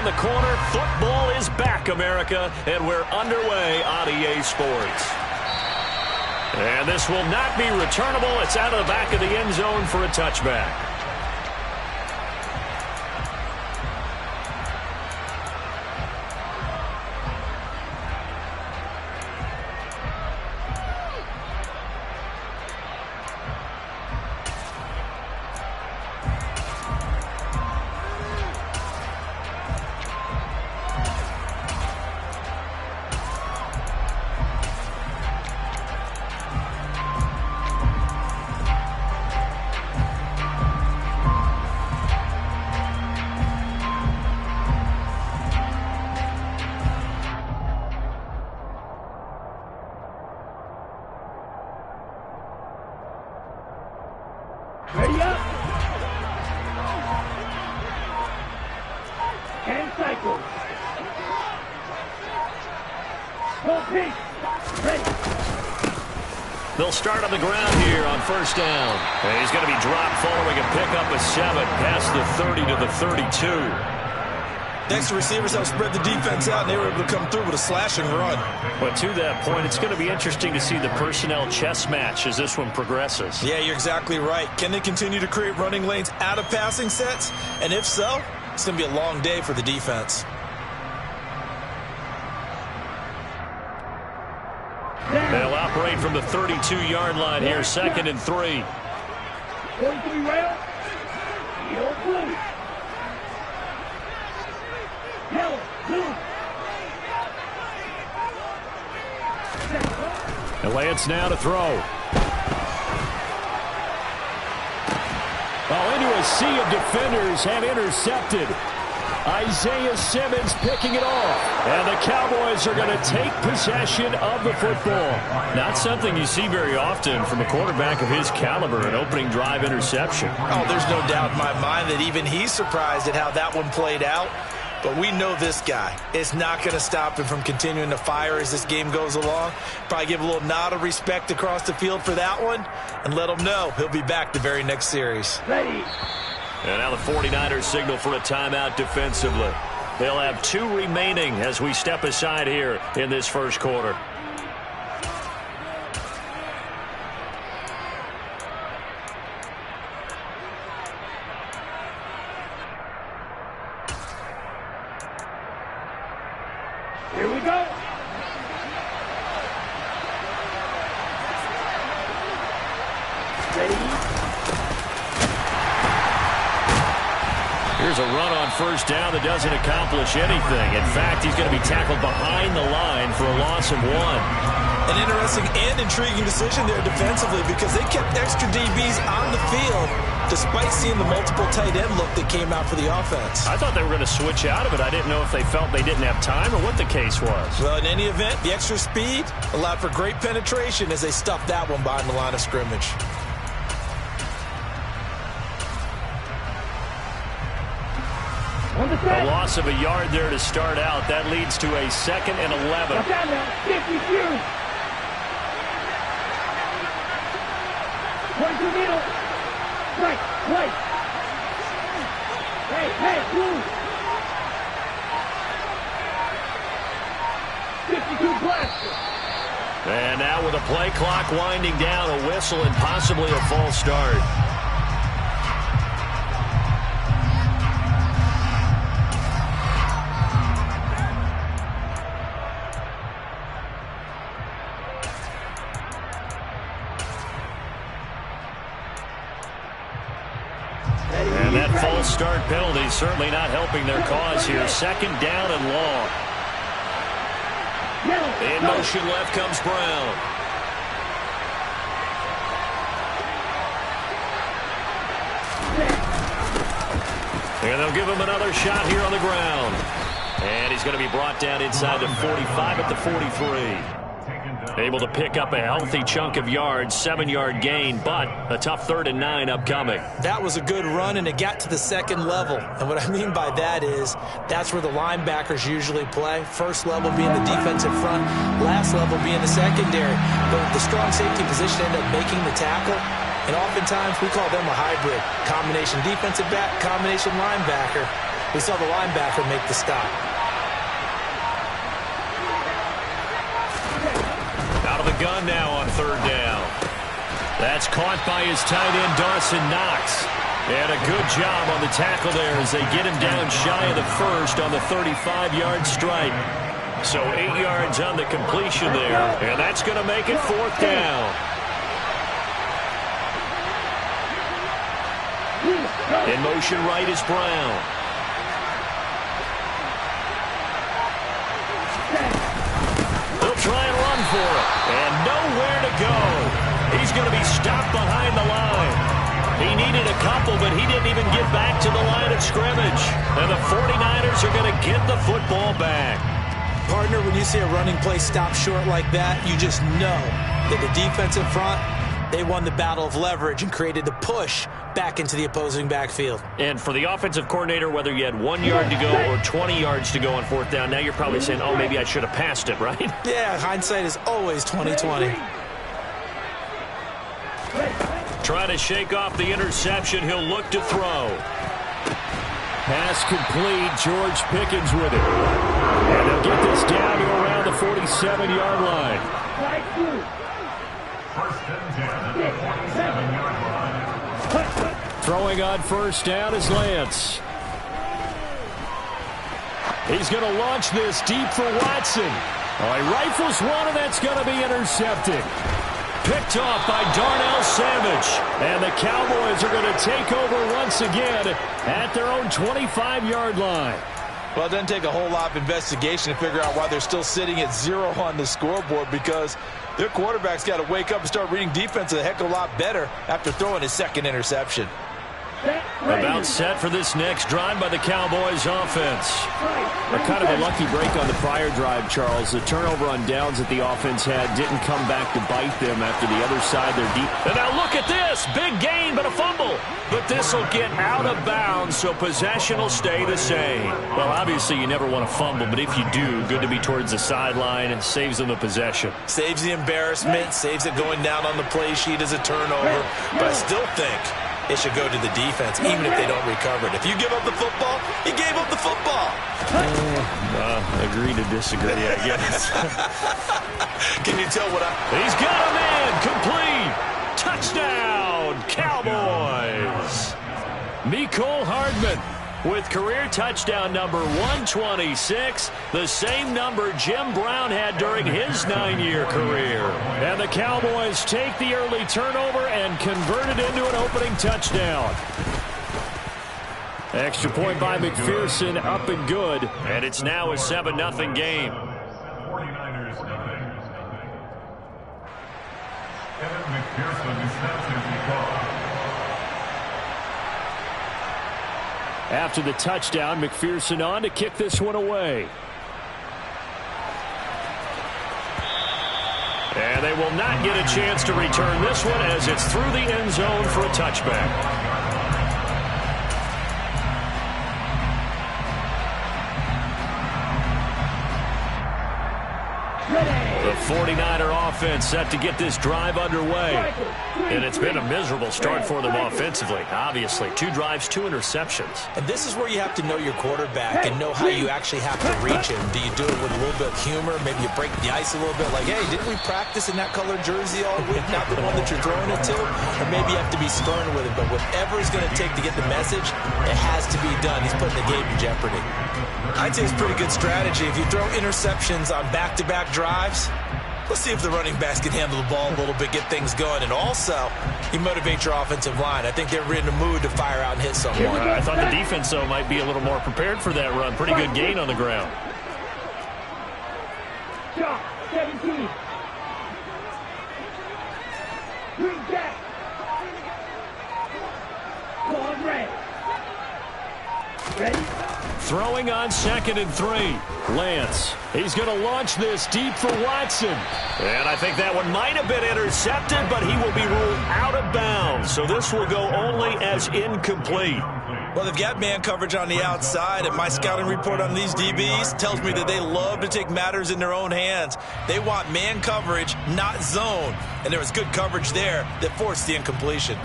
the corner. Football is back, America, and we're underway on EA Sports. And this will not be returnable. It's out of the back of the end zone for a touchback. Ready up. And cycle. Full pitch. Ready. They'll start on the ground here on first down. And he's going to be dropped following a pickup of 7 past the 30 to the 32. Next, the receivers helped spread the defense out, and they were able to come through with a slashing run. But to that point, it's going to be interesting to see the personnel chess match as this one progresses. Yeah, you're exactly right. Can they continue to create running lanes out of passing sets? And if so, it's going to be a long day for the defense. They'll operate from the 32-yard line here, 2nd and 3. 43 round. Yellow blue. Yellow blue. And Lance now to throw. Oh, into a sea of defenders and intercepted. Isaiah Simmons picking it off. And the Cowboys are going to take possession of the football. Not something you see very often from a quarterback of his caliber, an opening drive interception. Oh, there's no doubt in my mind that even he's surprised at how that one played out. But we know this guy is not going to stop him from continuing to fire as this game goes along. Probably give a little nod of respect across the field for that one and let him know he'll be back the very next series. Ready. And now the 49ers signal for a timeout defensively. They'll have 2 remaining as we step aside here in this first quarter. Here we go. Ready. Here's a run on first down that doesn't accomplish anything. In fact, he's going to be tackled behind the line for a loss of 1. An interesting and intriguing decision there defensively because they kept extra DBs on the field despite seeing the multiple tight end look that came out for the offense. I thought they were going to switch out of it. I didn't know if they felt they didn't have time or what the case was. Well, in any event, the extra speed allowed for great penetration as they stuffed that one behind the line of scrimmage. A loss of a yard there to start out. That leads to a 2nd and 11. 52. 22 middle. Right. Hey, blue. 52 blaster. And now with a play clock winding down, a whistle and possibly a false start. And that false start penalty certainly not helping their cause here. 2nd down and long. In motion left comes Brown. And they'll give him another shot here on the ground. And he's going to be brought down inside the 45 at the 43. Able to pick up a healthy chunk of yards, 7-yard gain, but a tough 3rd and 9 upcoming. That was a good run, and it got to the 2nd level. And what I mean by that is that's where the linebackers usually play. First level being the defensive front, last level being the secondary. But the strong safety position ended up making the tackle. And oftentimes we call them a hybrid. Combination defensive back, combination linebacker. We saw the linebacker make the stop. Out of the gun now on third down. That's caught by his tight end, Dawson Knox. And a good job on the tackle there as they get him down shy of the first on the 35-yard strike. So 8 yards on the completion there, and that's going to make it fourth down. In motion right is Brown. He'll try and run for it, and nowhere to go. He's going to be stopped behind the line. He needed a couple, but he didn't even get back to the line of scrimmage. And the 49ers are going to get the football back. Partner, when you see a running play stop short like that, you just know that the defensive front, they won the battle of leverage and created the push back into the opposing backfield. And for the offensive coordinator, whether you had 1 yard to go or 20 yards to go on fourth down, now you're probably saying, oh, maybe I should have passed it, right? Yeah, hindsight is always 20/20. Trying to shake off the interception. He'll look to throw. Pass complete. George Pickens with it. And they'll get this down to around the 47-yard line. Throwing on first down is Lance. He's going to launch this deep for Watson. Oh, he rifles one, and that's going to be intercepted. Picked off by Darnell Savage. And the Cowboys are going to take over once again at their own 25-yard line. Well, it doesn't take a whole lot of investigation to figure out why they're still sitting at 0 on the scoreboard, because their quarterback's got to wake up and start reading defense a heck of a lot better after throwing his second interception. About set for this next drive by the Cowboys offense. A kind of a lucky break on the prior drive, Charles. The turnover on downs that the offense had didn't come back to bite them after the other side. They're deep. And now look at this. Big gain, but a fumble. But this will get out of bounds, so possession will stay the same. Well, obviously you never want to fumble, but if you do, good to be towards the sideline, and saves them the possession. Saves the embarrassment, saves it going down on the play sheet as a turnover. But I still think it should go to the defense, even if they don't recover it. If you give up the football, you gave up the football. Agree to disagree, I guess. Can you tell what He's got a man. Complete. Touchdown, Cowboys. Mecole Hardman with career touchdown number 126, the same number Jim Brown had during his 9-year career. And the Cowboys take the early turnover and convert it into an opening touchdown. Extra point by McPherson, up and good. And it's now a 7-0 game. After the touchdown, McPherson on to kick this one away. And they will not get a chance to return this one as it's through the end zone for a touchback. The 49er offense set to get this drive underway. And it's been a miserable start for them offensively. Obviously, 2 drives, 2 interceptions. And this is where you have to know your quarterback and know how you actually have to reach him. Do you do it with a little bit of humor? Maybe you break the ice a little bit, like, hey, didn't we practice in that colored jersey all week, not the one that you're throwing it to? Or maybe you have to be stern with him. But whatever it's going to take to get the message, it has to be done. He's putting the game in jeopardy. I'd say it's a pretty good strategy. If you throw interceptions on back-to-back drives, let's see if the running backs can handle the ball a little bit, get things going. And also, you motivate your offensive line. I think they're in a mood to fire out and hit someone. I thought the defense, though, might be a little more prepared for that run. Pretty good gain on the ground. 17. Green Jack. Ball red. Ready? Throwing on 2nd and 3. Lance. He's going to launch this deep for Watson. And I think that one might have been intercepted, but he will be ruled out of bounds. So this will go only as incomplete. Well, they've got man coverage on the outside, and my scouting report on these DBs tells me that they love to take matters in their own hands. They want man coverage, not zone. And there was good coverage there that forced the incompletion.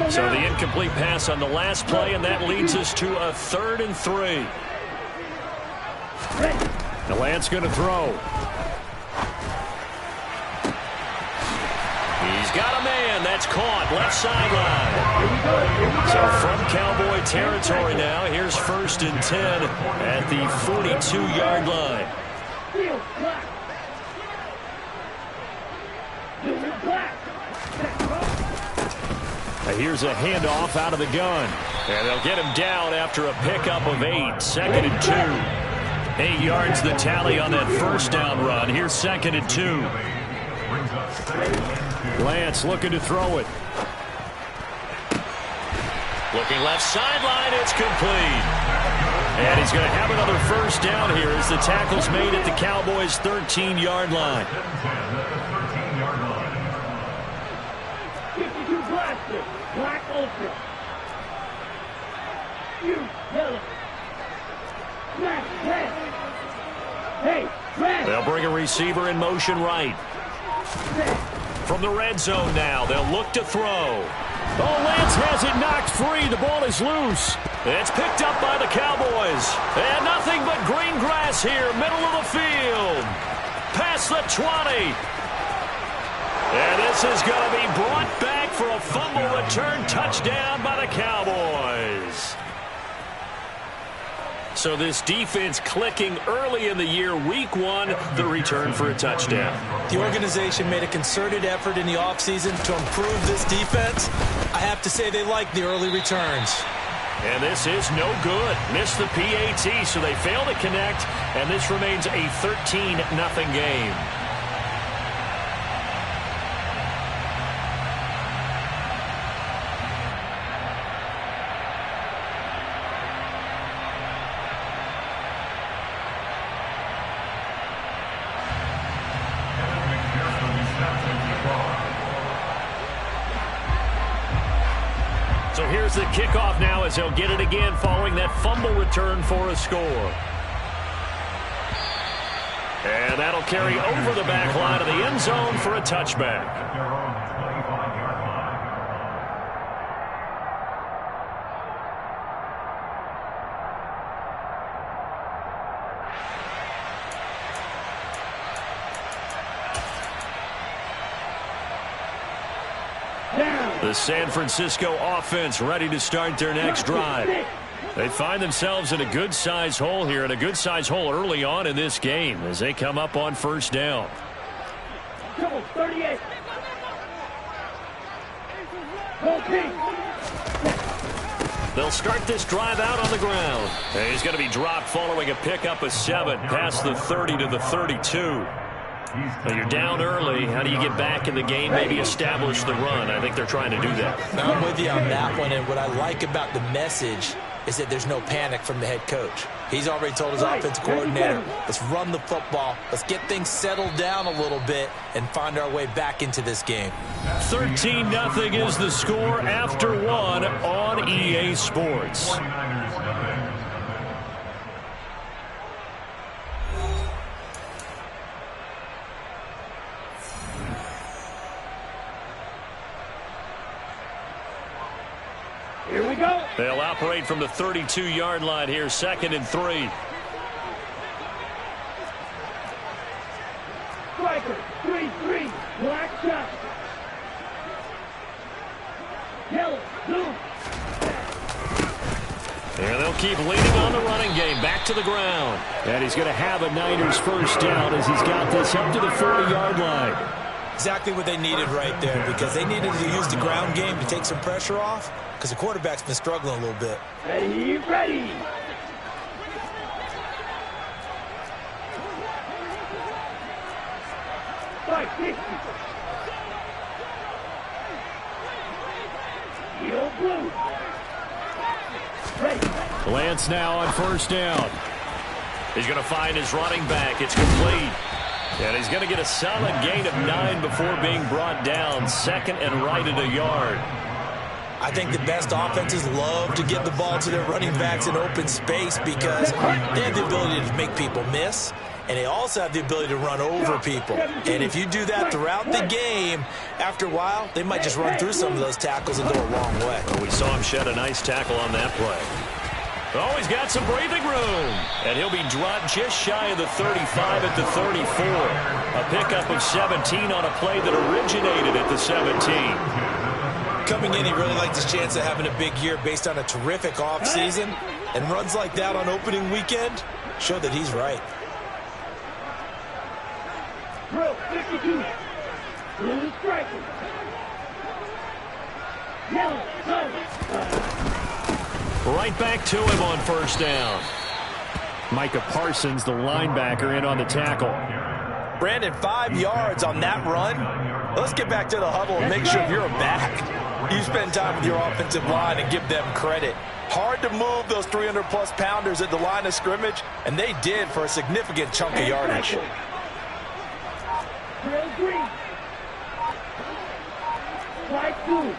So the incomplete pass on the last play, and that leads us to a 3rd and 3. The Lance going to throw. He's got a man. That's caught. Left sideline. So from Cowboy territory now, here's 1st and 10 at the 42-yard line. Here's a handoff out of the gun. And they'll get him down after a pickup of 8. 2nd and 2. 8 yards the tally on that 1st down run. Here's 2nd and 2. Lance looking to throw it. Looking left sideline. It's complete. And he's going to have another 1st down here as the tackle's made at the Cowboys' 13-yard line. 52 blaster. Black ultra. You yellow. Smash red. Hey, red. They'll bring a receiver in motion right. From the red zone now, they'll look to throw. Oh, Lance has it knocked free. The ball is loose. It's picked up by the Cowboys. And nothing but green grass here, middle of the field. Past the 20. And this is going to be brought back for a fumble return touchdown by the Cowboys. So this defense clicking early in the year, week 1, the return for a touchdown. The organization made a concerted effort in the offseason to improve this defense. I have to say they like the early returns. And this is no good. Missed the PAT, so they fail to connect, and this remains a 13-0 game. So here's the kickoff now as they'll get it again following that fumble return for a score. And that'll carry over the back line of the end zone for a touchback. The San Francisco offense ready to start their next drive. They find themselves in a good-sized hole here, and a good-sized hole early on in this game as they come up on 1st down. 38. They'll start this drive out on the ground. And he's going to be dropped following a pickup of 7 past the 30 to the 32. Well, you're down early. How do you get back in the game, maybe establish the run? I think they're trying to do that. Now, I'm with you on that one, and what I like about the message is that there's no panic from the head coach. He's already told his offensive coordinator, let's run the football, let's get things settled down a little bit and find our way back into this game. 13-0 is the score after 1 on EA Sports. Here we go. They'll operate from the 32-yard line here, 2nd and 3. Striker, 3-3, black shot. Yellow, blue. And they'll keep leaning on the running game. Back to the ground. And he's going to have a Niners 1st down as he's got this up to the 40-yard line. Exactly what they needed right there, because they needed to use the ground game to take some pressure off, because the quarterback's been struggling a little bit. Ready, ready. Fight, 60. Yellow, blue. Ready. Lance now on 1st down. He's going to find his running back. It's complete. And he's going to get a solid gain of 9 before being brought down. 2nd and right at a yard. I think the best offenses love to get the ball to their running backs in open space because they have the ability to make people miss. and they also have the ability to run over people. And if you do that throughout the game, after a while, they might just run through some of those tackles and go a long way. Well, we saw him shed a nice tackle on that play. Oh, he's got some breathing room. And he'll be dropped just shy of the 35 at the 34. A pickup of 17 on a play that originated at the 17. Coming in, he really liked his chance of having a big year based on a terrific offseason. And runs like that on opening weekend show that he's right. Drill 52. Blue striker. Yellow zone. Right back to him on first down. Micah Parsons, the linebacker, in on the tackle. Brandon, 5 yards on that run. Let's get back to the huddle and make sure you're back. You spend time with your offensive line and give them credit. Hard to move those 300-plus pounders at the line of scrimmage, and they did for a significant chunk of yardage. Drill green. Slide 2.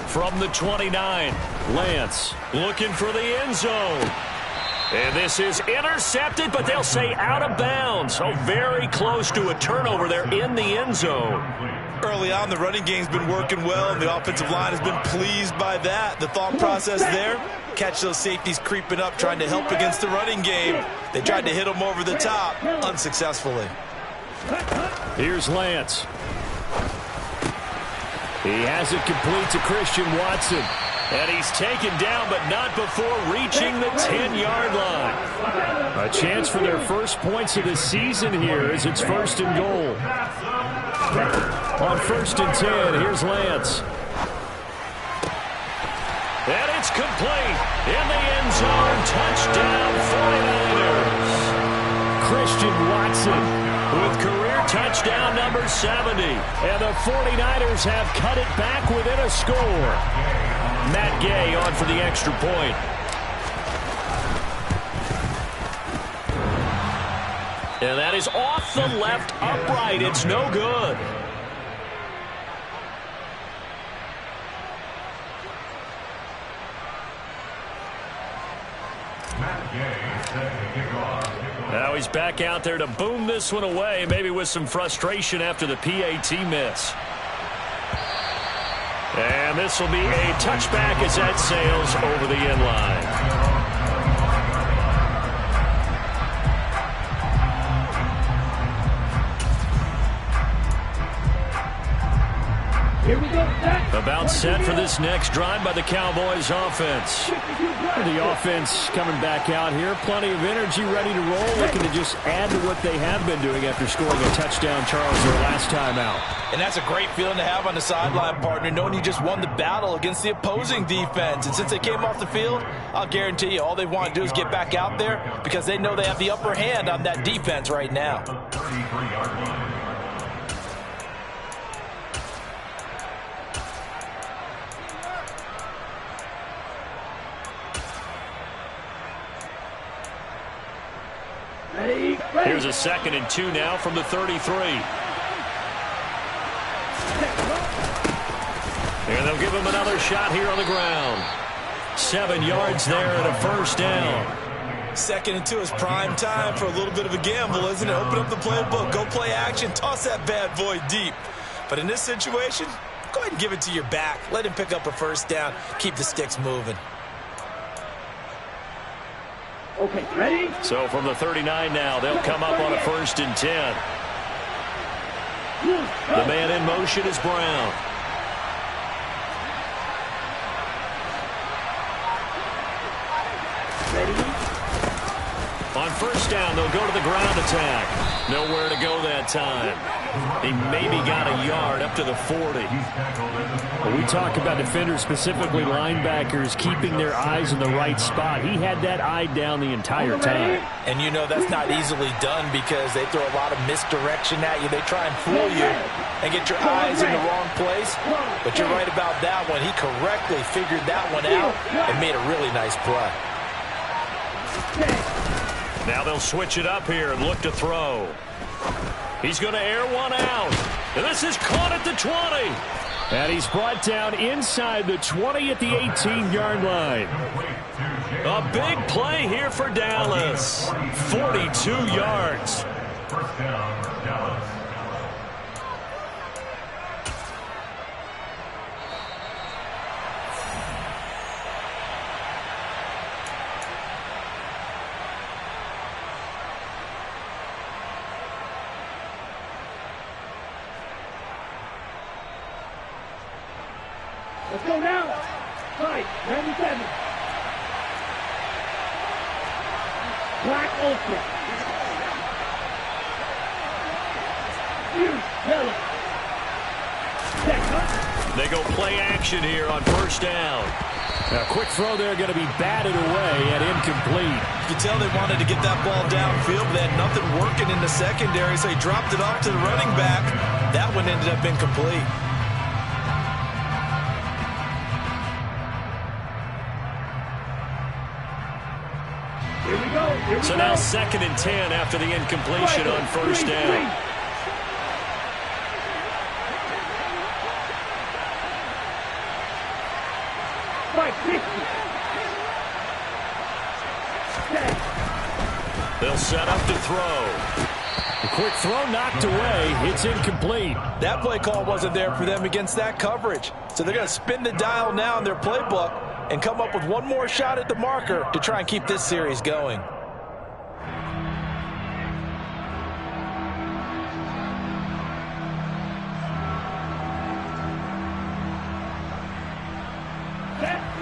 From the 29, Lance looking for the end zone. And this is intercepted, but they'll say out of bounds. So very close to a turnover there in the end zone. Early on, the running game's been working well, and the offensive line has been pleased by that. The thought process there, catch those safeties creeping up, trying to help against the running game. They tried to hit them over the top, unsuccessfully. Here's Lance. He has it complete to Christian Watson. And he's taken down, but not before reaching the 10-yard line. A chance for their first points of the season here as it's first and goal. On first and 10, here's Lance. And it's complete. In the end zone, touchdown 49ers. Christian Watson with career touchdown number 70. And the 49ers have cut it back within a score. Matt Gay on for the extra point. And that is off the left upright. It's no good. Now he's back out there to boom this one away, maybe with some frustration after the PAT miss. And this will be a touchback as that sails over the end line. Here we go. About set for this next drive by the Cowboys offense. The offense coming back out here. Plenty of energy, ready to roll. Looking to just add to what they have been doing after scoring a touchdown, Charles, their last time out. And that's a great feeling to have on the sideline, partner, knowing you just won the battle against the opposing defense. And since they came off the field, I'll guarantee you all they want to do is get back out there because they know they have the upper hand on that defense right now. Here's a 2nd and 2 now from the 33. And they'll give him another shot here on the ground. 7 yards there and a first down. 2nd and 2 is prime time for a little bit of a gamble, isn't it? Open up the playbook, go play action, toss that bad boy deep. But in this situation, go ahead and give it to your back. Let him pick up a first down. Keep the sticks moving. Okay, ready? So from the 39 now, they'll come up on a 1st and 10. The man in motion is Brown. Ready? On first down, they'll go to the ground attack. Nowhere to go that time. He maybe got a yard up to the 40. Well, we talk about defenders, specifically linebackers, keeping their eyes in the right spot. He had that eye down the entire time. And you know that's not easily done because they throw a lot of misdirection at you. They try and fool you and get your eyes in the wrong place. But you're right about that one. He correctly figured that one out and made a really nice play. Now they'll switch it up here and look to throw. He's going to air one out. And this is caught at the 20. And he's brought down inside the 20 at the 18-yard line. A big play here for Dallas. 42 yards. First down, Dallas. Let's go now. Fight, 97. Black Ultra. Yellow. They go play action here on first down. A quick throw there going to be batted away and incomplete. You can tell they wanted to get that ball downfield, but they had nothing working in the secondary, so he dropped it off to the running back. That one ended up incomplete. Here we go. Here we So go. now 2nd and 10 after the incompletion on first down. They'll set up to throw. A quick throw knocked away. It's incomplete. That play call wasn't there for them against that coverage. So they're going to spin the dial now in their playbook and come up with one more shot at the marker to try and keep this series going.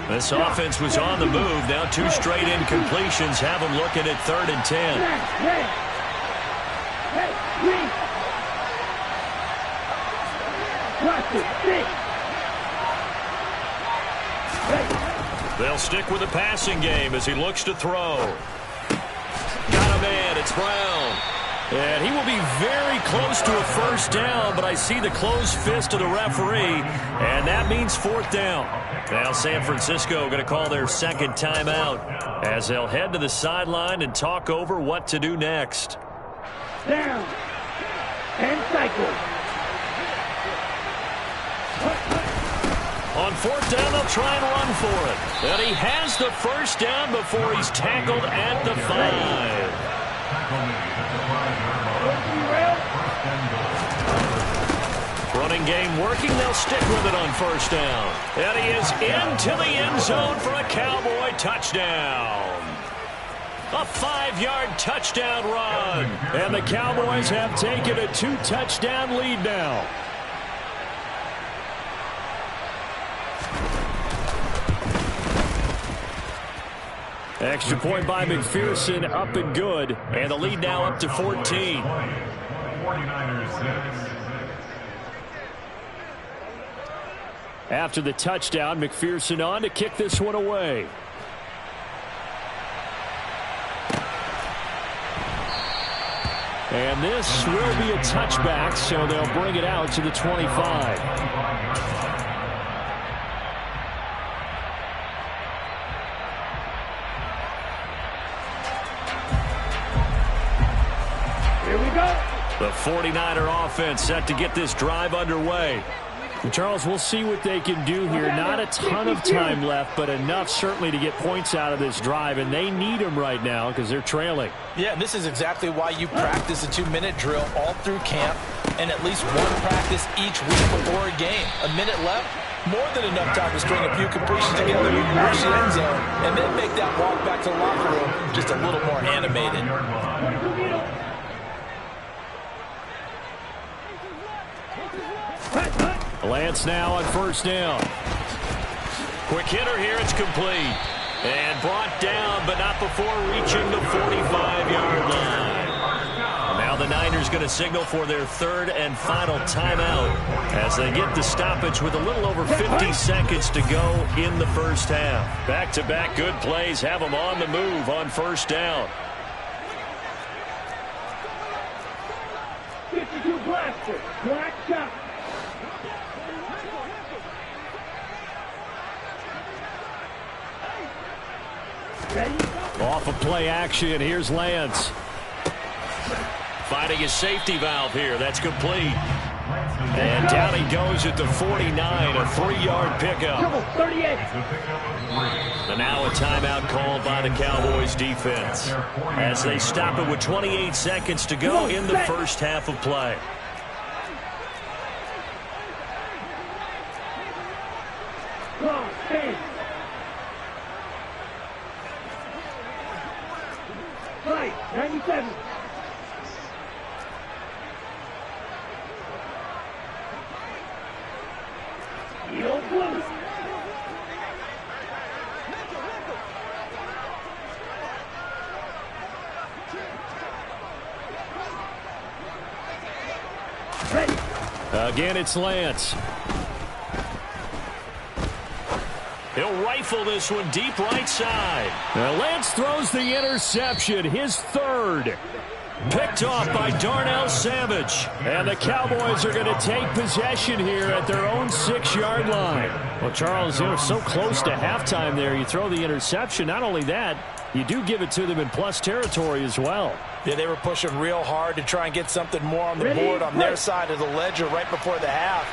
This offense was on the move. Now 2 straight incompletions have them looking at 3rd and 10. They'll stick with the passing game as he looks to throw. Got a man. It's Brown. And he will be very close to a first down, but I see the closed fist of the referee, and that means 4th down. Now San Francisco going to call their 2nd timeout as they'll head to the sideline and talk over what to do next. Down. And cycle. On 4th down, they'll try and run for it. And he has the first down before he's tackled at the 5. Running game working. They'll stick with it on first down. And he is into the end zone for a Cowboy touchdown. A 5-yard touchdown run. And the Cowboys have taken a 2-touchdown lead now. Extra point by McPherson, up and good. And the lead now up to 14. 49ers 6. After the touchdown, McPherson on to kick this one away. And this will be a touchback, so they'll bring it out to the 25. Here we go. The 49er offense set to get this drive underway. Charles, we'll see what they can do here. Not a ton of time left, but enough certainly to get points out of this drive, and they need them right now because they're trailing. Yeah, and this is exactly why you practice a 2-minute drill all through camp and at least one practice each week before a game. A minute left, more than enough time to string a few completions together, reach the end zone, and then make that walk back to the locker room just a little more animated. Lance now on first down. Quick hitter here. It's complete. And brought down, but not before reaching the 45-yard line. Now the Niners going to signal for their 3rd and final timeout as they get the stoppage with a little over 50 seconds to go in the first half. Back-to-back good plays have them on the move on first down. 52 blaster. Black shot. Off of play action, here's Lance. Finding his safety valve here. That's complete. And down he goes at the 49, a 3-yard pickup. 38. And now a timeout called by the Cowboys defense as they stop it with 28 seconds to go in the first half of play. Right, 97. Yo, blue. Ready. Again, it's Lance. He'll rifle this one deep right side. Now Lance throws the interception, his third. Picked off by Darnell Savage. And the Cowboys are going to take possession here at their own 6-yard line. Well, Charles, they're so close to halftime there. You throw the interception. Not only that, you do give it to them in plus territory as well. Yeah, they were pushing real hard to try and get something more on the board on their side of the ledger right before the half.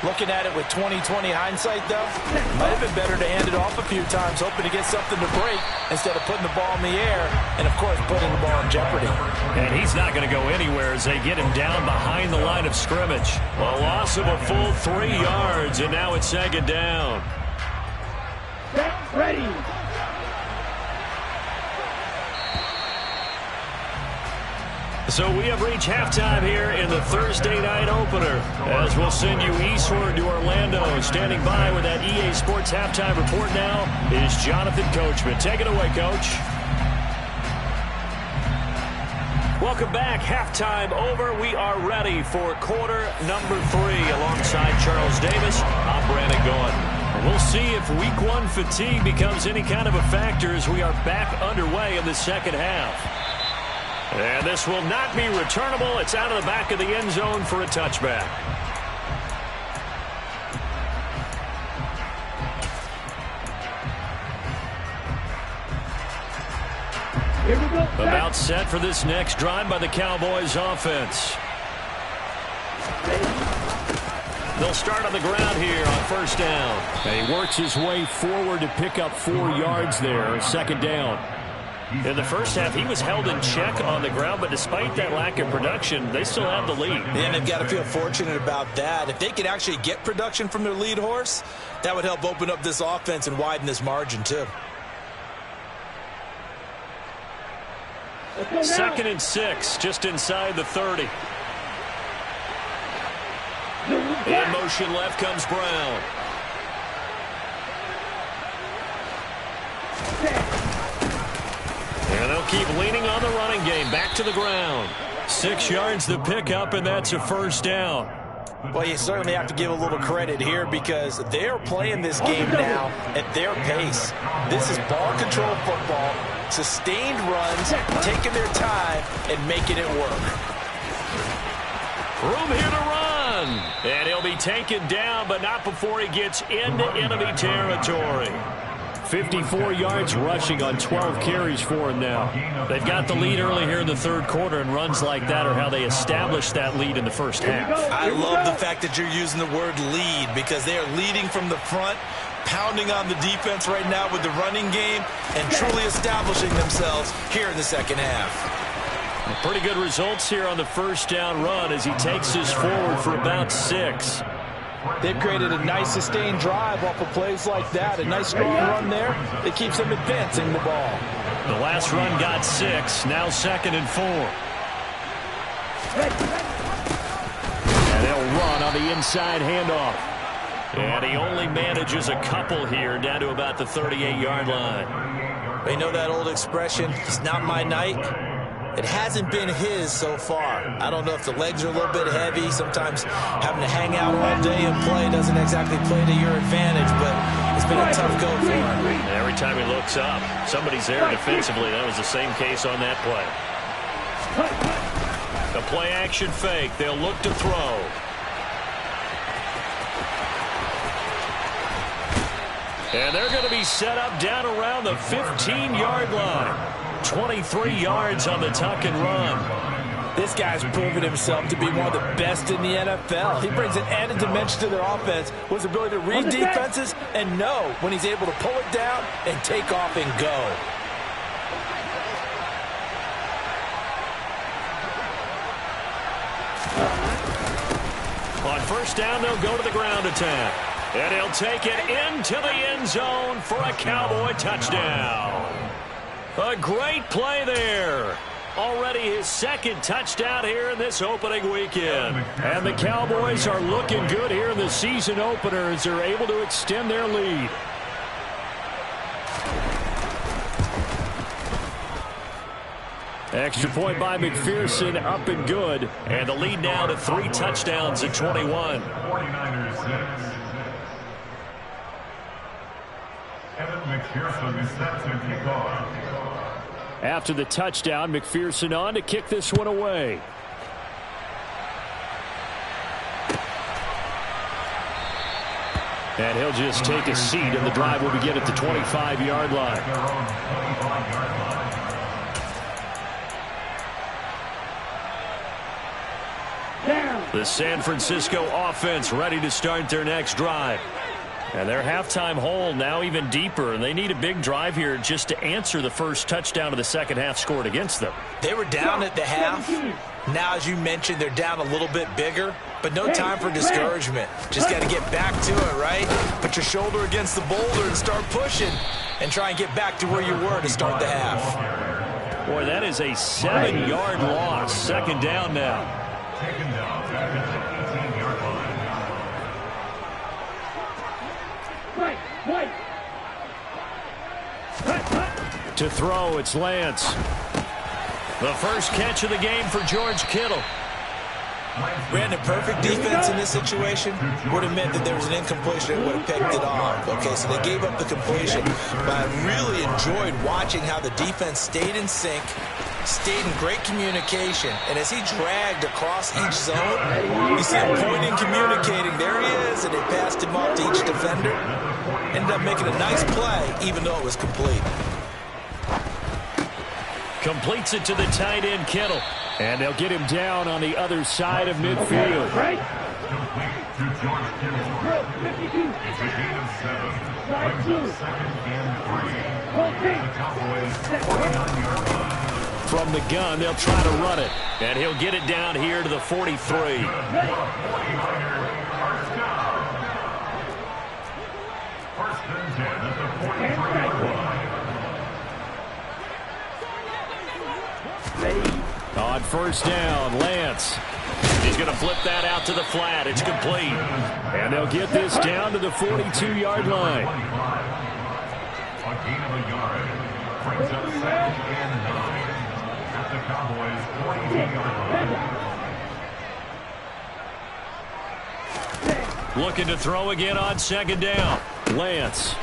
Looking at it with 20/20 hindsight, though, might have been better to hand it off a few times, hoping to get something to break instead of putting the ball in the air and, of course, putting the ball in jeopardy. And he's not going to go anywhere as they get him down behind the line of scrimmage. A loss of a full 3 yards, and now it's second down. Set, ready. So we have reached halftime here in the Thursday night opener, as we'll send you eastward to Orlando. Standing by with that EA Sports halftime report now is Jonathan Coachman. Take it away, Coach. Welcome back. Halftime over. We are ready for quarter number 3. Alongside Charles Davis, I'm Brandon Gaudin. We'll see if week 1 fatigue becomes any kind of a factor as we are back underway in the second half. And this will not be returnable. It's out of the back of the end zone for a touchback. Here we go. About set for this next drive by the Cowboys offense. They'll start on the ground here on first down. And he works his way forward to pick up 4 yards there, second down. In the first half, he was held in check on the ground, but despite that lack of production, they still have the lead. And they've got to feel fortunate about that. If they could actually get production from their lead horse, that would help open up this offense and widen this margin, too. Second and 6, just inside the 30. In motion left comes Brown. And they'll keep leaning on the running game. Back to the ground. 6 yards the pickup, and that's a first down. Well, you certainly have to give a little credit here because they're playing this game now at their pace. This is ball control football, sustained runs, taking their time, and making it work. Room here to run. And he'll be taken down, but not before he gets into enemy territory. 54 yards rushing on 12 carries for him now. They've got the lead early here in the third quarter, and runs like that are how they established that lead in the first half. I love the fact that you're using the word lead because they are leading from the front, pounding on the defense right now with the running game, and truly establishing themselves here in the second half. Pretty good results here on the first down run as he takes this forward for about 6. They've created a nice sustained drive off of plays like that. A nice strong run there. It keeps them advancing the ball. The last run got 6. Now second and 4. And they'll run on the inside handoff. And he only manages a couple here down to about the 38-yard line. They know that old expression, it's not my night. It hasn't been his so far. I don't know if the legs are a little bit heavy. Sometimes having to hang out all day and play doesn't exactly play to your advantage, but it's been a tough go for him. Every time he looks up, somebody's there defensively. That was the same case on that play. The play action fake. They'll look to throw. And they're going to be set up down around the 15-yard line. 23 yards on the tuck and run. This guy's proven himself to be one of the best in the NFL. He brings an added dimension to their offense with his ability to read defenses and know when he's able to pull it down and take off and go. On first down, they'll go to the ground attack. And he'll take it into the end zone for a Cowboy touchdown. A great play there. Already his second touchdown here in this opening weekend. And the Cowboys are looking good here in the season opener as they're able to extend their lead. Extra point by McPherson, up and good. And the lead now to 3 touchdowns at 21. 49ers 6. Evan McPherson sets and kick off. After the touchdown, McPherson on to kick this one away. And he'll just take a seat, and the drive will begin at the 25-yard line. The San Francisco offense ready to start their next drive. And their halftime hole now even deeper, and they need a big drive here just to answer the first touchdown of the second half scored against them. They were down at the half. Now, as you mentioned, they're down a little bit bigger, but no time for discouragement. Just got to get back to it, right? Put your shoulder against the boulder and start pushing and try and get back to where you were to start the half. Boy, that is a 7-yard loss. Second down now. Taken down back at the 18-yard line. To throw, it's Lance. The first catch of the game for George Kittle. Brandon, perfect defense in this situation would have meant that there was an incompletion and would have picked it off. Okay, so they gave up the completion. But I really enjoyed watching how the defense stayed in sync, stayed in great communication. And as he dragged across each zone, you see him pointing, communicating. There he is, and they passed him off to each defender. Ended up making a nice play, even though it was complete. Completes it to the tight end, Kittle. And they'll get him down on the other side of midfield. Complete to George Kittle. It's a gain of 7. Brings up second and 3. The Cowboys 49-yard line. From the gun, they'll try to run it. And he'll get it down here to the 43. 49ers first down. First and 10 at the 43-yard line. On first down, Lance. He's going to flip that out to the flat. It's complete. And they'll get this down to the 42-yard line. A gain of a yard. Brings up second and 9 at the Cowboys 42-yard line. Looking to throw again on second down. Lance.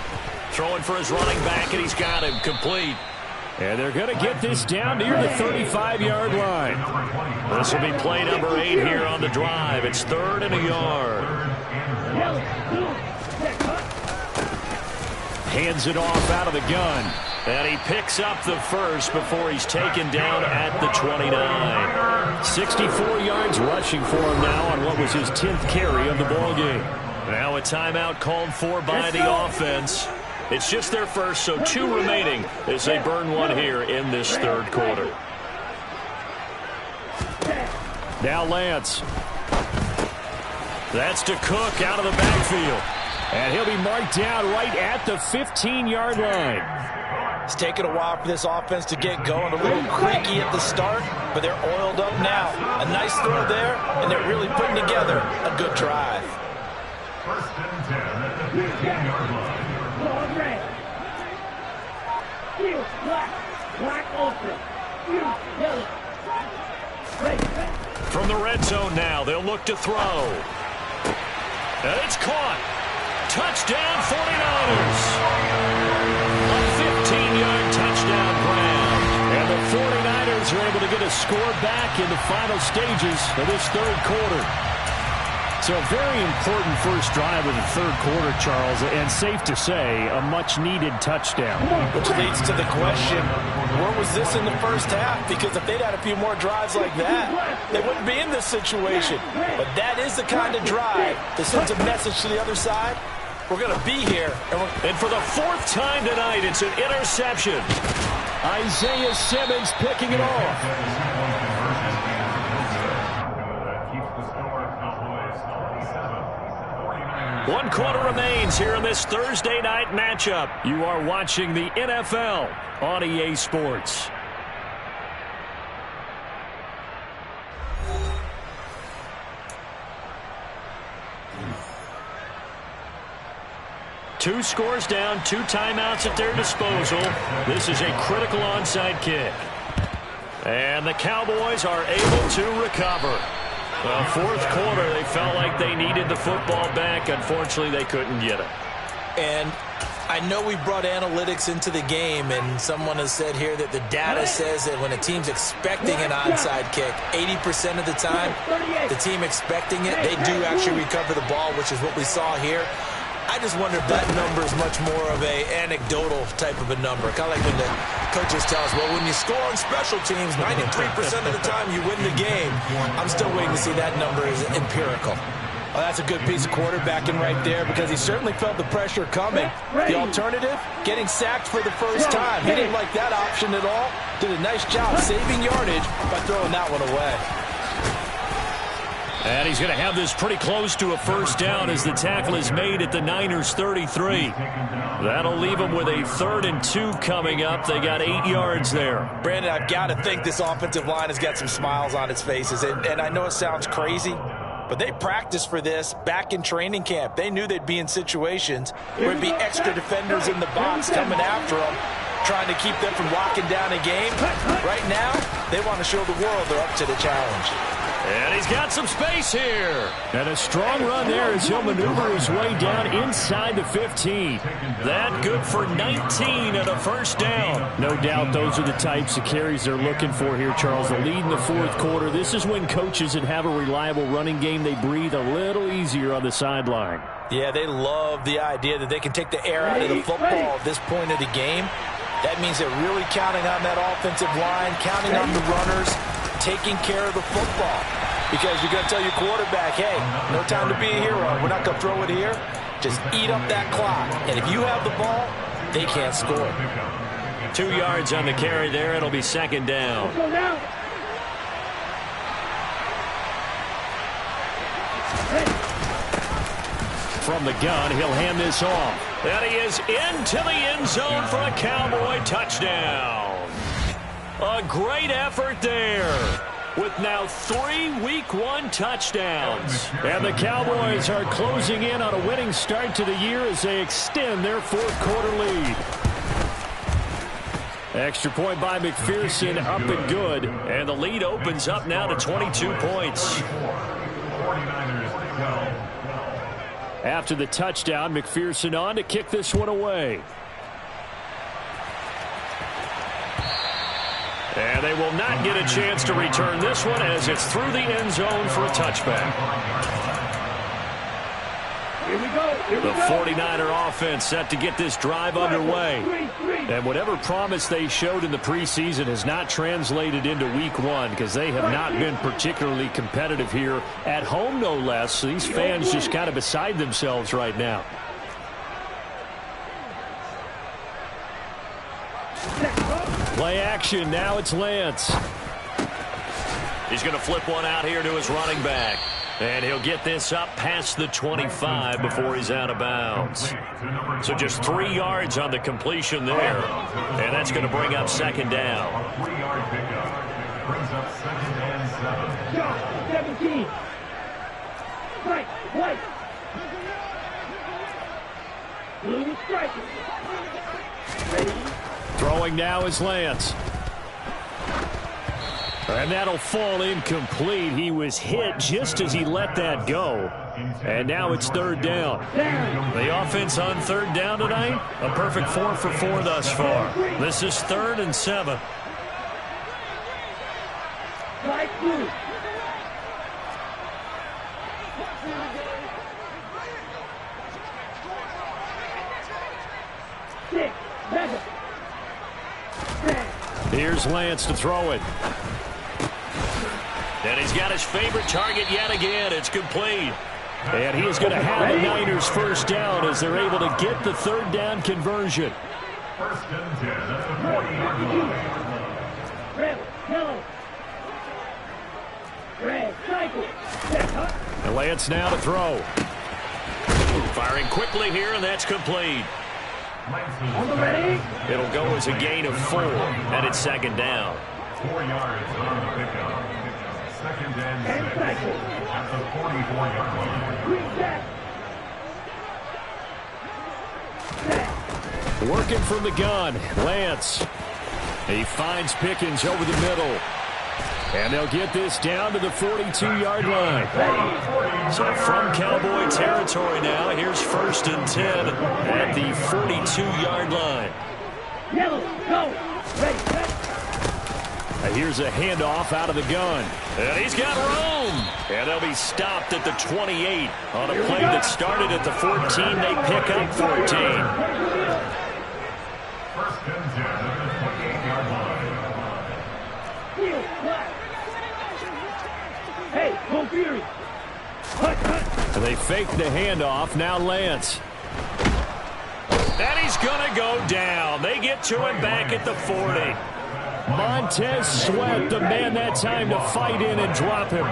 Throwing for his running back, and he's got him complete. And they're going to get this down near the 35-yard line. This will be play number 8 here on the drive. It's 3rd and a yard. Hands it off out of the gun. And he picks up the first before he's taken down at the 29. 64 yards rushing for him now on what was his 10th carry of the ballgame. Now a timeout called for by the offense. It's just their first, so 2 remaining as they burn one here in this third quarter. Now Lance. That's to Cook out of the backfield. And he'll be marked down right at the 15-yard line. It's taken a while for this offense to get going. A little creaky at the start, but they're oiled up now. A nice throw there, and they're really putting together a good drive. First and 10 at the 15-yard line. Red. Field black. Black open. Field yellow. Red. From the red zone now, they'll look to throw. And it's caught. Touchdown 49ers. A 15-yard touchdown grab. And the 49ers are able to get a score back in the final stages of this third quarter. So a very important first drive of the third quarter, Charles, and safe to say, a much-needed touchdown. Which leads to the question, where was this in the first half? Because if they'd had a few more drives like that, they wouldn't be in this situation. But that is the kind of drive that sends a message to the other side. We're going to be here. And for the fourth time tonight, it's an interception. Isaiah Simmons picking it off. One quarter remains here in this Thursday night matchup. You are watching the NFL on EA Sports. Two scores down, 2 timeouts at their disposal. This is a critical onside kick. And the Cowboys are able to recover. Well, fourth quarter, they felt like they needed the football back. Unfortunately, they couldn't get it. And I know we brought analytics into the game, and someone has said here that the data says that when a team's expecting an onside kick, 80% of the time, the team expecting it, they do actually recover the ball, which is what we saw here. I just wonder if that number is much more of a anecdotal type of a number. Kind of like when the coaches tell us, well, when you score on special teams, 93% of the time you win the game. I'm still waiting to see that number is empirical. Well, that's a good piece of quarterbacking right there because he certainly felt the pressure coming. The alternative, getting sacked for the first time. He didn't like that option at all. Did a nice job saving yardage by throwing that one away. And he's going to have this pretty close to a first down as the tackle is made at the Niners 33. That'll leave them with a 3rd and 2 coming up. They got 8 yards there. Brandon, I've got to think this offensive line has got some smiles on its faces. And I know it sounds crazy, but they practiced for this back in training camp. They knew they'd be in situations where it'd be extra defenders in the box coming after them, trying to keep them from locking down a game. Right now, they want to show the world they're up to the challenge. And he's got some space here. And a strong run there as he'll maneuver his way down inside the 15. That good for 19 and a first down. No doubt those are the types of carries they're looking for here, Charles. The lead in the fourth quarter. This is when coaches that have a reliable running game, they breathe a little easier on the sideline. Yeah, they love the idea that they can take the air out of the football at this point of the game. That means they're really counting on that offensive line, counting on the runners, taking care of the football. Because you're going to tell your quarterback, hey, no time to be a hero. We're not going to throw it here. Just eat up that clock. And if you have the ball, they can't score. 2 yards on the carry there. It'll be second down. From the gun, he'll hand this off. And he is into the end zone for a Cowboy touchdown. A great effort there, with now 3 Week 1 touchdowns. And the Cowboys are closing in on a winning start to the year as they extend their fourth quarter lead. Extra point by McPherson, up and good. And the lead opens up now to 22 points. After the touchdown, McPherson on to kick this one away. And they will not get a chance to return this one as it's through the end zone for a touchback. Here we go. The 49er offense set to get this drive underway. And whatever promise they showed in the preseason has not translated into Week 1 because they have not been particularly competitive here at home, no less. So these fans just kind of beside themselves right now. Play action. Now it's Lance. He's going to flip one out here to his running back. And he'll get this up past the 25 before he's out of bounds. So just 3 yards on the completion there. And that's going to bring up second down. 3-yard pickup brings up second and 7. Shot, 17. Strike, white. Blue strike. Ready. Throwing now is Lance. And that'll fall incomplete. He was hit just as he let that go. And now it's third down. The offense on third down tonight, a perfect 4 for 4 thus far. This is 3rd and 7. Strike blue. Here's Lance to throw it. And he's got his favorite target yet again. It's complete. And he is going to have the Niners first down as they're able to get the third down conversion. First and 10 at the 40-yard line. Red, yellow. Red, cycle. Set, huh? And Lance now to throw. Firing quickly here, and that's complete. On the ready. It'll go as a gain of 4, and it's second down. 4 yards on the pickup. Second and 6 at the 44-yard line. Reset. Set. Working from the gun, Lance. He finds Pickens over the middle. And they'll get this down to the 42-yard line. So from Cowboy territory now, here's first and 10 at the 42-yard line. Yellow, go. Ready, set. Here's a handoff out of the gun. And he's got room. And they'll be stopped at the 28 on a play that started at the 14. They pick up 14. First and 10 at the 28-yard line. Heel, flat. Hey, go Fury. Hut, hut. And they fake the handoff. Now Lance. And he's going to go down. They get to him back at the 40. Montez Sweat, the man that time to fight in and drop him.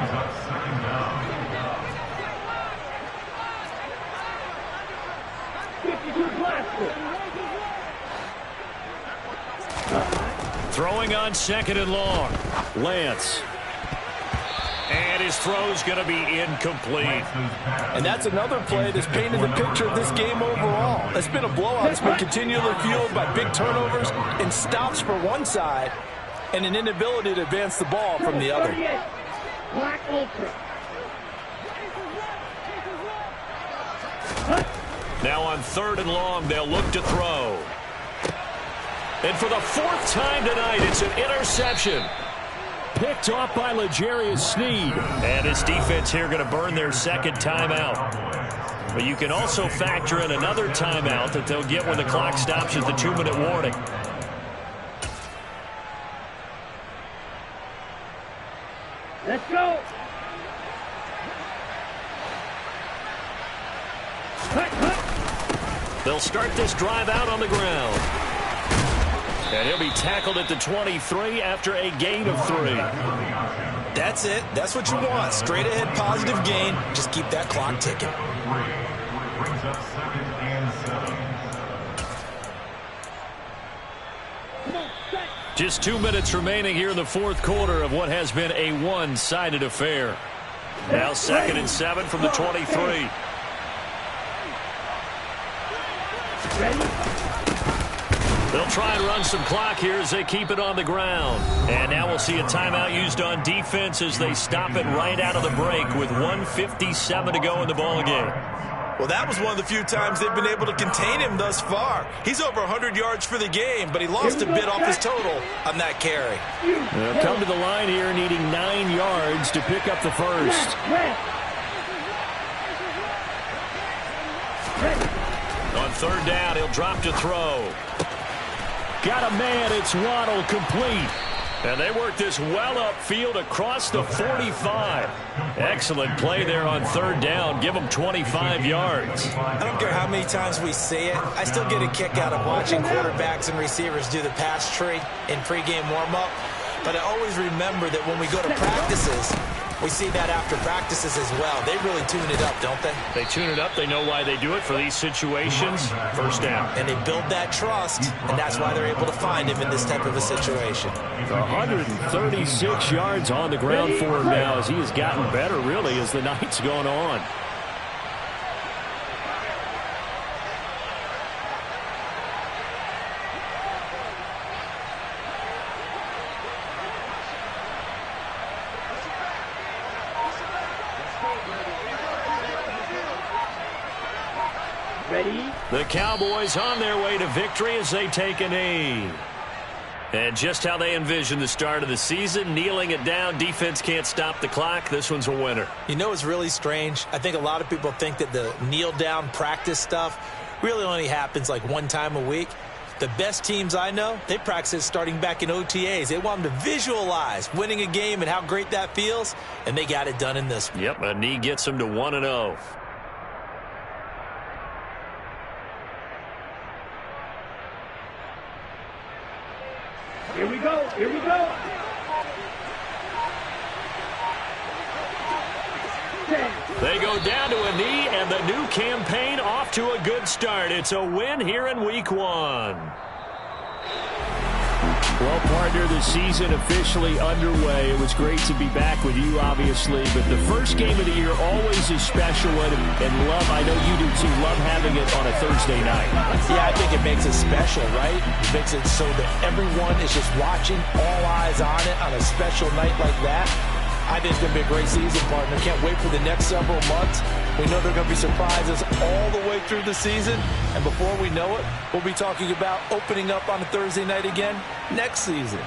Throwing on second and long. Lance. And his throw's going to be incomplete. And that's another play that's painted the picture of this game overall. It's been a blowout. It's been continually fueled by big turnovers and stops for one side and an inability to advance the ball from the other. Black Ultra. Now on third and long, they'll look to throw. And for the 4th time tonight, it's an interception. Picked off by L'Jarius Sneed. And his defense here going to burn their second timeout. But you can also factor in another timeout that they'll get when the clock stops at the 2-minute warning. Let's go. Cut, cut. They'll start this drive out on the ground. And he'll be tackled at the 23 after a gain of 3. That's it. That's what you want. Straight ahead positive gain. Just keep that clock ticking. Brings up second and 7. Just 2 minutes remaining here in the 4th quarter of what has been a one-sided affair. Now second and 7 from the 23. They'll try and run some clock here as they keep it on the ground. And now we'll see a timeout used on defense as they stop it right out of the break with 1:57 to go in the ballgame. Well, that was one of the few times they've been able to contain him thus far. He's over 100 yards for the game, but he lost a bit off his total on that carry. They'll come to the line here needing 9 yards to pick up the first. On third down, he'll drop to throw. Got a man, it's Waddle, complete. And they work this well upfield across the 45. Excellent play there on third down. Give them 25 yards. I don't care how many times we see it. I still get a kick out of watching quarterbacks and receivers do the pass tree in pregame warm-up. But I always remember that when we go to practices, we see that after practices as well. They really tune it up, don't they? They tune it up. They know why they do it for these situations. First down. And they build that trust, and that's why they're able to find him in this type of a situation. 136 yards on the ground for him now as he has gotten better, really, as the night's gone on. Ready? The Cowboys on their way to victory as they take a knee. And just how they envision the start of the season, kneeling it down, defense can't stop the clock. This one's a winner. You know what's really strange? I think a lot of people think that the kneel-down practice stuff really only happens like one time a week. The best teams I know, they practice starting back in OTAs. They want them to visualize winning a game and how great that feels, and they got it done in this one. Yep, a knee gets them to 1-0. Here we go. Here we go. 10. They go down to a knee, and the new campaign off to a good start. It's a win here in Week 1. Well, partner, the season officially underway. It was great to be back with you, obviously, but the first game of the year always a special one. And, Love, I know you do too, love having it on a Thursday night. Yeah, I think it makes it special, right? It makes it so that everyone is just watching, all eyes on it on a special night like that. I think it's going to be a great season, partner. Can't wait for the next several months. We know there are going to be surprises all the way through the season. And before we know it, we'll be talking about opening up on a Thursday night again next season.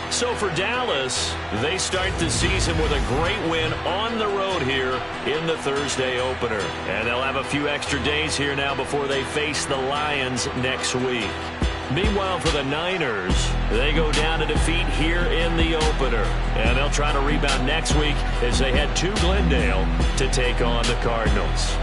So for Dallas, they start the season with a great win on the road here in the Thursday opener. And they'll have a few extra days here now before they face the Lions next week. Meanwhile, for the Niners, they go down to defeat here in the opener. And they'll try to rebound next week as they head to Glendale to take on the Cardinals.